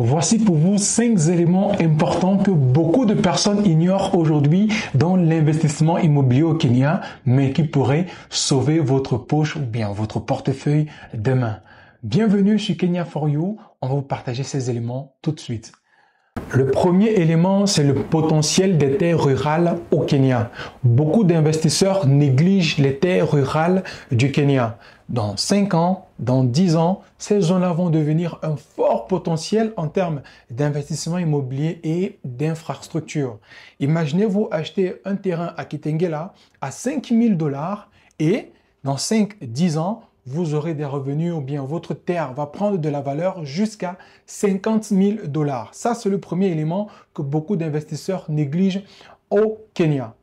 Voici pour vous 5 éléments importants que beaucoup de personnes ignorent aujourd'hui dans l'investissement immobilier au Kenya, mais qui pourraient sauver votre poche ou bien votre portefeuille demain. Bienvenue chez Kenya for You, on va vous partager ces éléments tout de suite. Le premier élément, c'est le potentiel des terres rurales au Kenya. Beaucoup d'investisseurs négligent les terres rurales du Kenya. Dans 5 ans, dans 10 ans, ces zones-là vont devenir un fort potentiel en termes d'investissement immobilier et d'infrastructures. Imaginez-vous acheter un terrain à Kitengela à 5 000 $ et dans 5-10 ans, vous aurez des revenus ou bien votre terre va prendre de la valeur jusqu'à 50 000 $. Ça, c'est le premier élément que beaucoup d'investisseurs négligent au Kenya.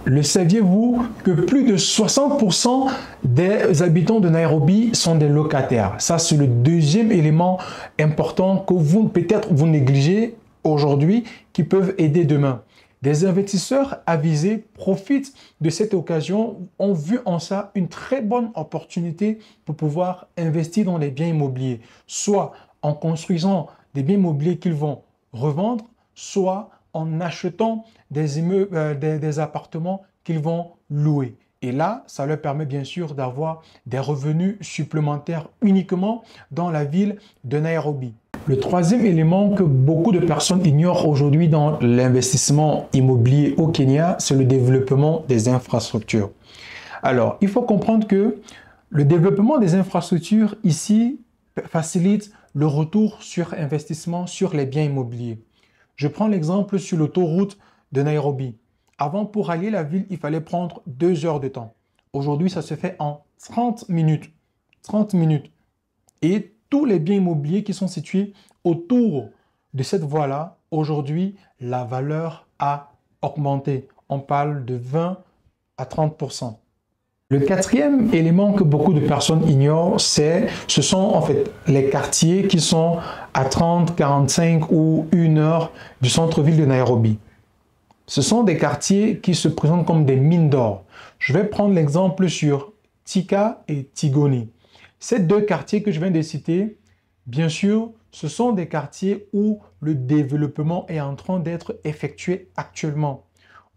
Le saviez-vous que plus de 60% des habitants de Nairobi sont des locataires? Ça, c'est le deuxième élément important que peut-être vous négligez aujourd'hui qui peuvent aider demain. Des investisseurs avisés profitent de cette occasion, ont vu en ça une très bonne opportunité pour pouvoir investir dans les biens immobiliers, soit en construisant des biens immobiliers qu'ils vont revendre, soit en achetant des appartements qu'ils vont louer. Et là, ça leur permet bien sûr d'avoir des revenus supplémentaires uniquement dans la ville de Nairobi. Le troisième élément que beaucoup de personnes ignorent aujourd'hui dans l'investissement immobilier au Kenya, c'est le développement des infrastructures. Alors, il faut comprendre que le développement des infrastructures ici facilite le retour sur investissement sur les biens immobiliers. Je prends l'exemple sur l'autoroute de Nairobi. Avant, pour allier la ville, il fallait prendre 2 heures de temps. Aujourd'hui, ça se fait en 30 minutes. 30 minutes. Et tous les biens immobiliers qui sont situés autour de cette voie-là, aujourd'hui, la valeur a augmenté. On parle de 20 à 30%. Le quatrième élément que beaucoup de personnes ignorent, ce sont en fait les quartiers qui sont à 30, 45 ou 1 heure du centre-ville de Nairobi. Ce sont des quartiers qui se présentent comme des mines d'or. Je vais prendre l'exemple sur Thika et Tigoni. Ces 2 quartiers que je viens de citer, bien sûr, ce sont des quartiers où le développement est en train d'être effectué actuellement.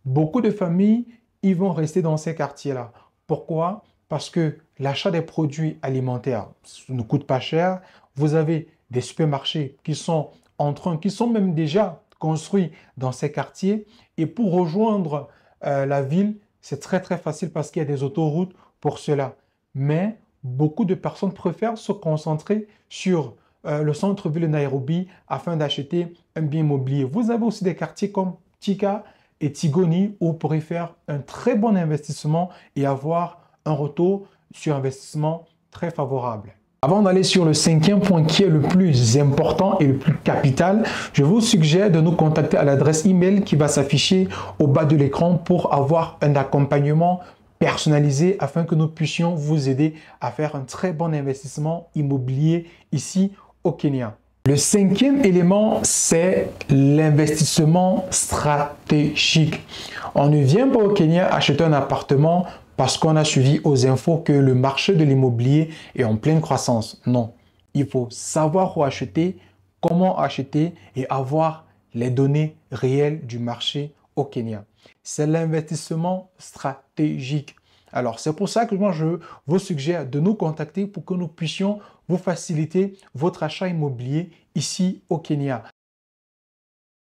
Beaucoup de familles, ils vont rester dans ces quartiers-là. Pourquoi? Parce que l'achat des produits alimentaires ne coûte pas cher. Vous avez des supermarchés qui sont même déjà construits dans ces quartiers. Et pour rejoindre la ville, c'est très facile parce qu'il y a des autoroutes pour cela. Mais beaucoup de personnes préfèrent se concentrer sur le centre-ville de Nairobi afin d'acheter un bien immobilier. Vous avez aussi des quartiers comme Thika et Tigoni où vous pourrez faire un très bon investissement et avoir un retour sur investissement très favorable. Avant d'aller sur le 5e point qui est le plus important et le plus capital, je vous suggère de nous contacter à l'adresse email qui va s'afficher au bas de l'écran pour avoir un accompagnement personnalisé afin que nous puissions vous aider à faire un très bon investissement immobilier ici au Kenya. Le 5e élément, c'est l'investissement stratégique. On ne vient pas au Kenya acheter un appartement parce qu'on a suivi aux infos que le marché de l'immobilier est en pleine croissance. Non, il faut savoir où acheter, comment acheter et avoir les données réelles du marché au Kenya. C'est l'investissement stratégique. Alors, c'est pour ça que moi, je vous suggère de nous contacter pour que nous puissions vous faciliter votre achat immobilier ici au Kenya.